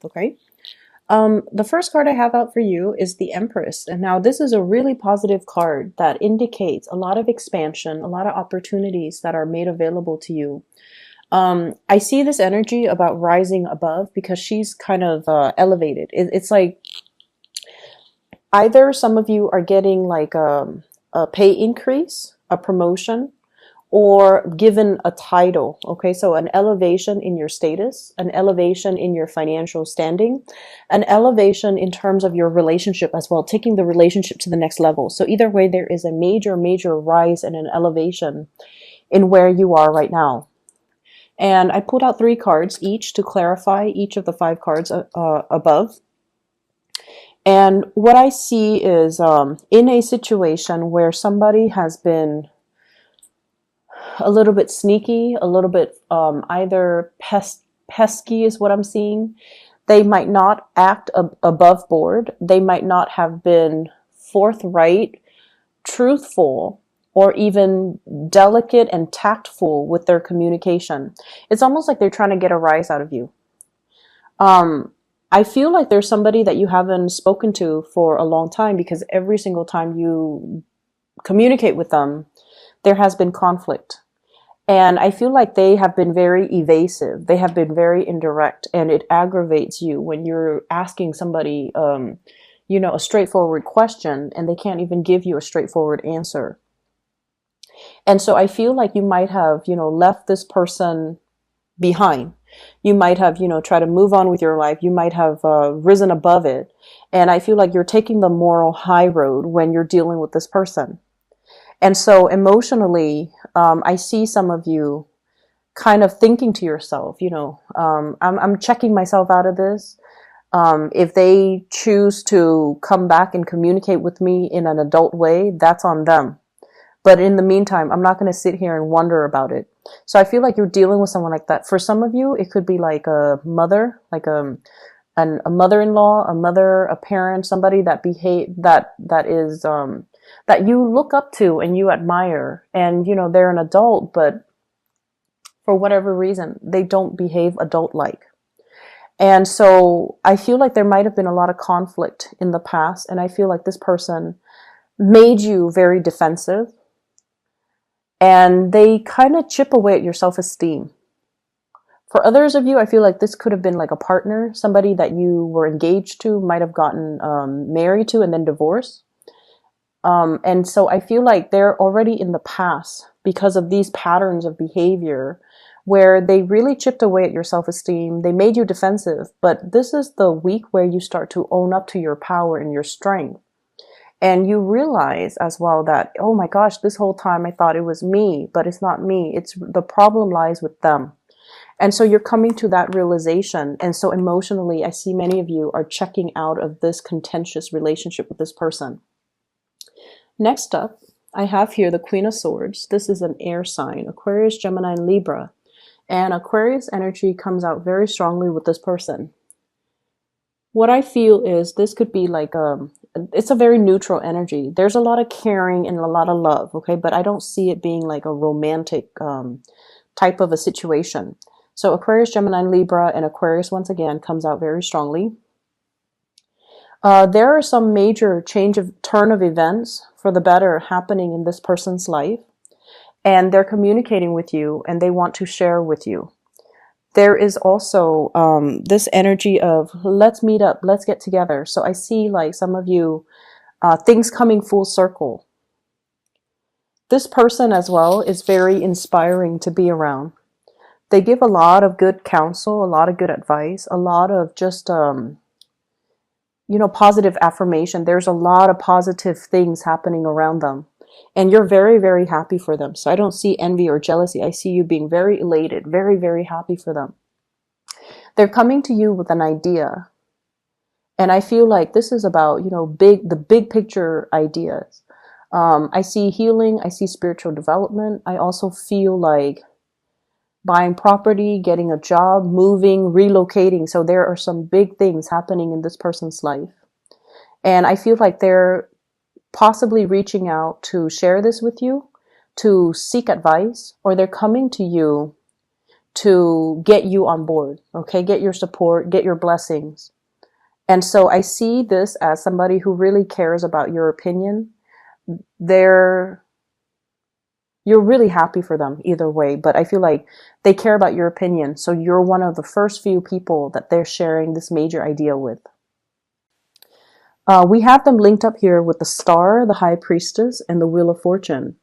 Okay. The first card I have out for you is the Empress. And now this is a really positive card that indicates a lot of expansion, a lot of opportunities that are made available to you. I see this energy about rising above because she's kind of elevated. It's like either some of you are getting like a pay increase, a promotion, or given a title. Okay, so an elevation in your status, an elevation in your financial standing, an elevation in terms of your relationship as well, taking the relationship to the next level. So either way, there is a major rise and an elevation in where you are right now. And I pulled out 3 cards each to clarify each of the 5 cards above. And what I see is in a situation where somebody has been a little bit sneaky, a little bit either pesky is what I'm seeing. They might not act above board. They might not have been forthright, truthful, or even delicate and tactful with their communication. It's almost like they're trying to get a rise out of you. I feel like there's somebody that you haven't spoken to for a long time because every single time you communicate with them, there has been conflict. And I feel like they have been very evasive. They have been very indirect, and it aggravates you when you're asking somebody, a straightforward question, and they can't even give you a straightforward answer. And so I feel like you might have, left this person behind. You might have, try to move on with your life. You might have risen above it. And I feel like you're taking the moral high road when you're dealing with this person. And so emotionally, I see some of you kind of thinking to yourself, I'm checking myself out of this. If they choose to come back and communicate with me in an adult way, that's on them. But in the meantime, I'm not going to sit here and wonder about it. So I feel like you're dealing with someone like that. For some of you, it could be like a mother, like a mother-in-law, a mother, a parent, somebody that is that you look up to and you admire, and they're an adult, but for whatever reason they don't behave adult-like. And so I feel like there might have been a lot of conflict in the past, and I feel like this person made you very defensive, and they kind of chip away at your self-esteem. For others of you, I feel like this could have been like a partner, somebody that you were engaged to, might have gotten married to and then divorced. And so I feel like they're already in the past because of these patterns of behavior where they really chipped away at your self-esteem. They made you defensive, but this is the week where you start to own up to your power and your strength. And you realize as well that, oh my gosh, this whole time I thought it was me, but it's not me. It's the problem lies with them. And so you're coming to that realization. And so emotionally, I see many of you are checking out of this contentious relationship with this person. Next up, I have here the Queen of Swords. This is an air sign, Aquarius, Gemini, and Libra. And Aquarius energy comes out very strongly with this person. What I feel is this could be like it's a very neutral energy. There's a lot of caring and a lot of love, okay? But I don't see it being like a romantic type of a situation. So Aquarius, Gemini, and Libra, and Aquarius once again comes out very strongly. There are some major turn of events for the better happening in this person's life, and they're communicating with you and they want to share with you. There is also this energy of let's meet up, let's get together. So I see like some of you, things coming full circle. This person as well is very inspiring to be around. They give a lot of good counsel, a lot of good advice, a lot of just positive affirmation. There's a lot of positive things happening around them. And you're very happy for them. So I don't see envy or jealousy. I see you being very elated, very happy for them. They're coming to you with an idea. And I feel like this is about, the big picture ideas. I see healing. I see spiritual development. I also feel like buying property, getting a job, moving, relocating. So there are some big things happening in this person's life. And I feel like they're possibly reaching out to share this with you, to seek advice, or they're coming to you to get you on board, okay? Get your support, get your blessings. And so I see this as somebody who really cares about your opinion. You're really happy for them either way, but I feel like they care about your opinion. So you're one of the first few people that they're sharing this major idea with. We have them linked up here with the Star, the High Priestess, and the Wheel of Fortune.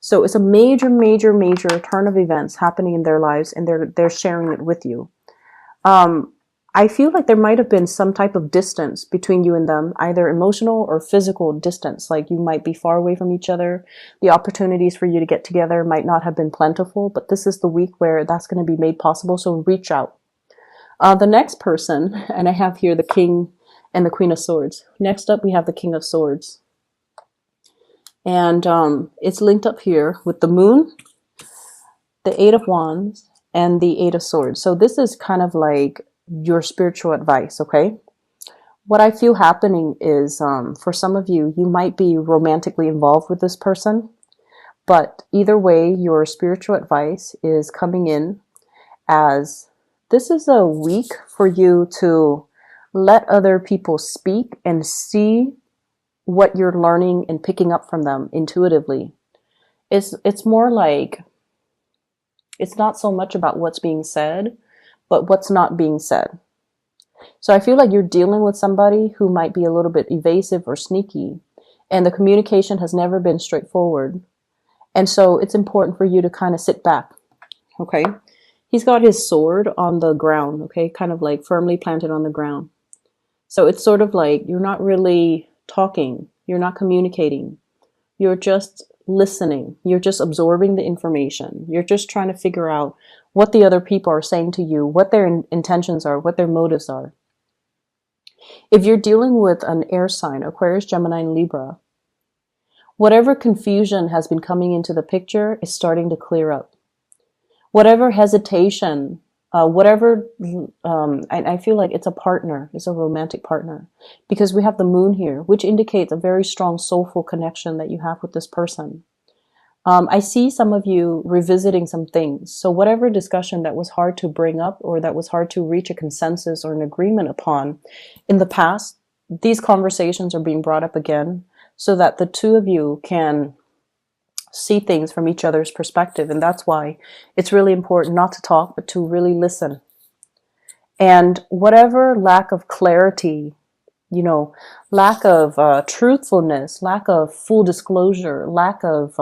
So it's a major, major, major turn of events happening in their lives, and they're sharing it with you. I feel like there might have been some type of distance between you and them, either emotional or physical distance. Like you might be far away from each other. The opportunities for you to get together might not have been plentiful, but this is the week where that's going to be made possible. So reach out. The next person, and I have here the King and the Queen of Swords. Next up, we have the King of Swords. And it's linked up here with the Moon, the Eight of Wands, and the Eight of Swords. So this is kind of like your spiritual advice, okay? What I feel happening is for some of you, you might be romantically involved with this person, but either way, your spiritual advice is coming in as this is a week for you to let other people speak and see what you're learning and picking up from them intuitively. It's more like, it's not so much about what's being said, but what's not being said. So I feel like you're dealing with somebody who might be a little bit evasive or sneaky, and the communication has never been straightforward. And so it's important for you to kind of sit back, okay? He's got his sword on the ground, okay? Kind of like firmly planted on the ground. So it's sort of like you're not really talking, you're not communicating, you're just listening, you're just absorbing the information, you're just trying to figure out what the other people are saying to you, what their intentions are, what their motives are. If you're dealing with an air sign, Aquarius, Gemini, and Libra, whatever confusion has been coming into the picture is starting to clear up. Whatever hesitation, I feel like it's a partner, it's a romantic partner, because we have the Moon here, which indicates a very strong soulful connection that you have with this person. I see some of you revisiting some things. So whatever discussion that was hard to bring up or that was hard to reach a consensus or an agreement upon in the past, these conversations are being brought up again so that the two of you can see things from each other's perspective. And that's why it's really important not to talk, but to really listen. And whatever lack of clarity, lack of truthfulness, lack of full disclosure, lack of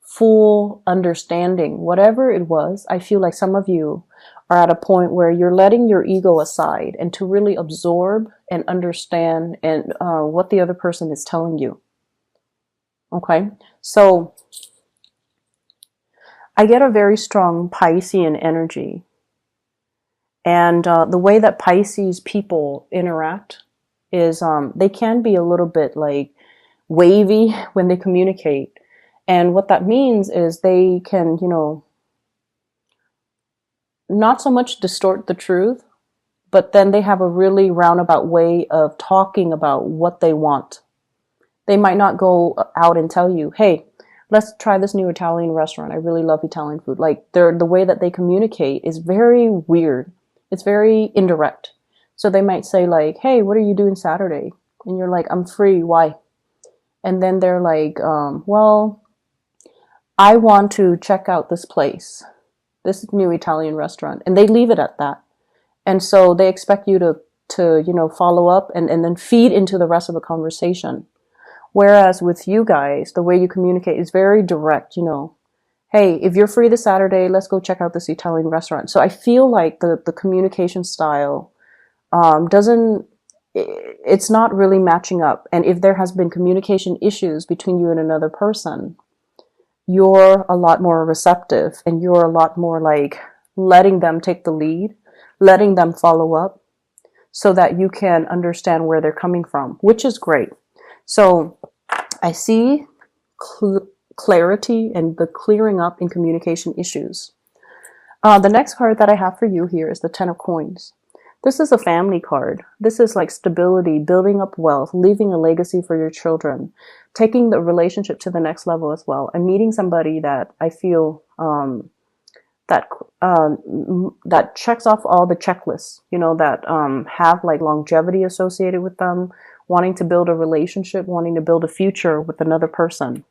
full understanding, whatever it was, I feel like some of you are at a point where you're letting your ego aside and to really absorb and understand and what the other person is telling you. Okay, so I get a very strong Piscean energy. And the way that Pisces people interact is they can be a little bit like wavy when they communicate. And what that means is they can, not so much distort the truth, but then they have a really roundabout way of talking about what they want. They might not go out and tell you, hey, let's try this new Italian restaurant. I really love Italian food. Like the way that they communicate is very weird. It's very indirect. So they might say like, hey, what are you doing Saturday? And you're like, I'm free. Why? And then they're like, well, I want to check out this place, this new Italian restaurant. And they leave it at that. And so they expect you to follow up and then feed into the rest of the conversation. Whereas with you guys, the way you communicate is very direct, hey, if you're free this Saturday, let's go check out this Italian restaurant. So I feel like the communication style it's not really matching up. And if there has been communication issues between you and another person, you're a lot more receptive and you're a lot more like letting them take the lead, letting them follow up so that you can understand where they're coming from, which is great. So I see clarity and the clearing up in communication issues. The next card that I have for you here is the Ten of Coins. This is a family card. This is like stability, building up wealth, leaving a legacy for your children, taking the relationship to the next level as well. I'm meeting somebody that I feel that that checks off all the checklists, you know, that have like longevity associated with them, wanting to build a relationship, wanting to build a future with another person.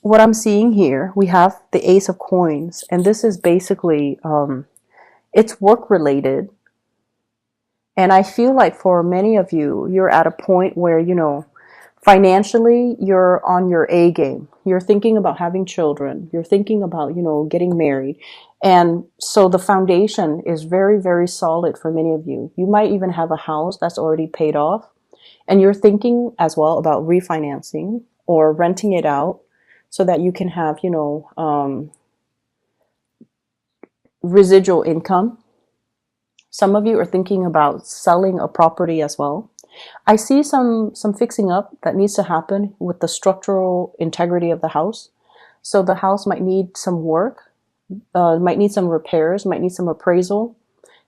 What I'm seeing here, we have the Ace of Coins, and this is basically it's work related. And I feel like for many of you, you're at a point where, you know, financially, you're on your A game. You're thinking about having children. You're thinking about, you know, getting married. And so the foundation is very, very solid for many of you. You might even have a house that's already paid off. And you're thinking as well about refinancing or renting it out so that you can have, you know, residual income. Some of you are thinking about selling a property as well. I see some fixing up that needs to happen with the structural integrity of the house. So the house might need some work, might need some repairs, might need some appraisal.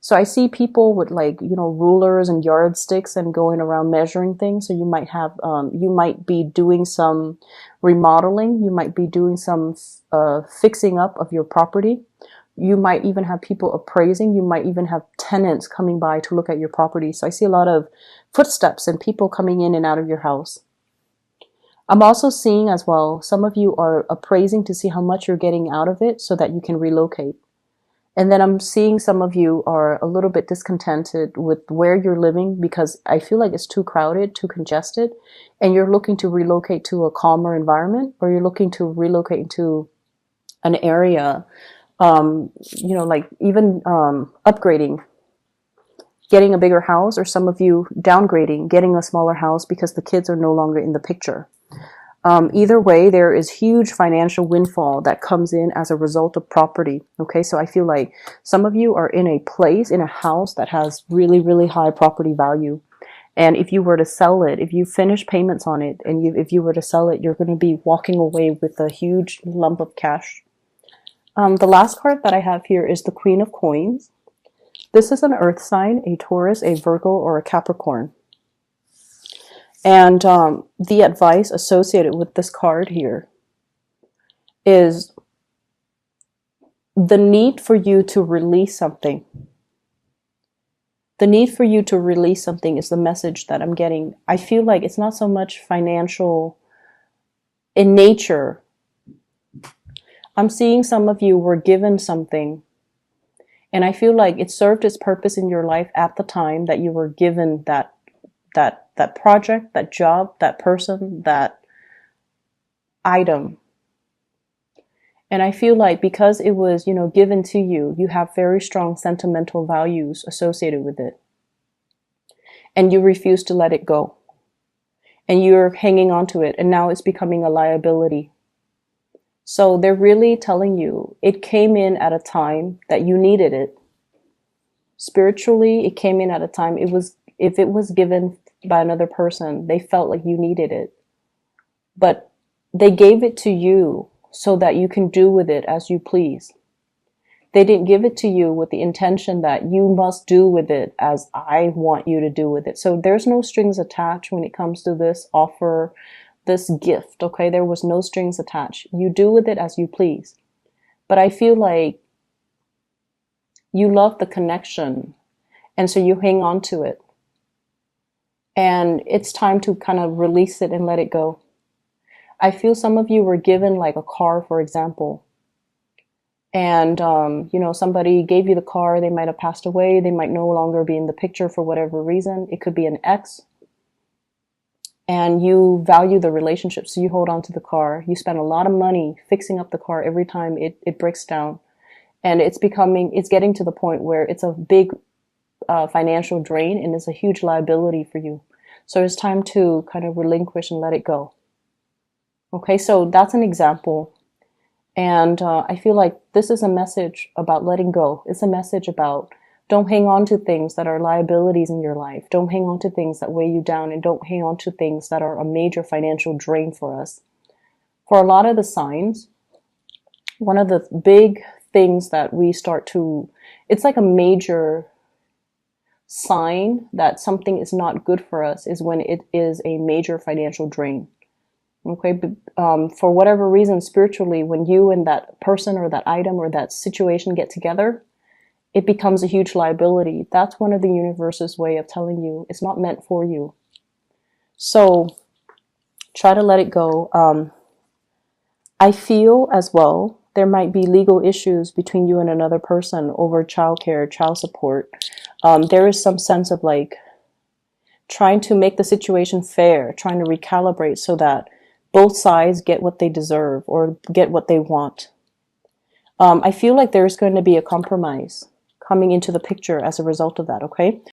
So I see people with like, you know, rulers and yardsticks and going around measuring things. So you might have, you might be doing some remodeling. You might be doing some fixing up of your property. You might even have people appraising. You might even have tenants coming by to look at your property. So I see a lot of footsteps and people coming in and out of your house. I'm also seeing as well, some of you are appraising to see how much you're getting out of it so that you can relocate. And then I'm seeing some of you are a little bit discontented with where you're living because I feel like it's too crowded, too congested, and you're looking to relocate to a calmer environment, or you're looking to relocate into an area, you know, like even upgrading, getting a bigger house, or some of you downgrading, getting a smaller house because the kids are no longer in the picture. Either way, there is huge financial windfall that comes in as a result of property. Okay, so I feel like some of you are in a place, in a house that has really, really high property value. And if you were to sell it, if you finish payments on it, and if you were to sell it, you're going to be walking away with a huge lump of cash. The last card that I have here is the Queen of Coins. This is an earth sign, a Taurus, a Virgo, or a Capricorn. And the advice associated with this card here is the need for you to release something. The need for you to release something is the message that I'm getting. I feel like it's not so much financial in nature. I'm seeing some of you were given something, and I feel like it served its purpose in your life at the time that you were given that project, that job, that person, that item. And I feel like because it was, you know, given to you, you have very strong sentimental values associated with it. And you refuse to let it go. And you're hanging on to it, and now it's becoming a liability. So they're really telling you it came in at a time that you needed it. Spiritually, it came in at a time if it was given by another person, they felt like you needed it. But they gave it to you so that you can do with it as you please. They didn't give it to you with the intention that you must do with it as I want you to do with it. So there's no strings attached when it comes to this offer, this gift, okay? There was no strings attached. You do with it as you please. But I feel like you love the connection, and so you hang on to it. And it's time to kind of release it and let it go. I feel some of you were given like a car, for example. And, you know, somebody gave you the car. They might have passed away. They might no longer be in the picture for whatever reason. It could be an ex. And you value the relationship, so you hold on to the car. You spend a lot of money fixing up the car every time it breaks down. And it's getting to the point where it's a big financial drain, and it's a huge liability for you. So it's time to kind of relinquish and let it go. Okay, so that's an example. And I feel like this is a message about letting go. It's a message about don't hang on to things that are liabilities in your life. Don't hang on to things that weigh you down, and don't hang on to things that are a major financial drain for us. For a lot of the signs, one of the big things that we start to, it's like a major sign that something is not good for us is when it is a major financial drain. Okay, but, for whatever reason, spiritually, when you and that person or that item or that situation get together, it becomes a huge liability. That's one of the universe's way of telling you it's not meant for you. So try to let it go. I feel as well there might be legal issues between you and another person over childcare, child support. There is some sense of like trying to make the situation fair, trying to recalibrate so that both sides get what they deserve or get what they want. I feel like there's going to be a compromise coming into the picture as a result of that, okay?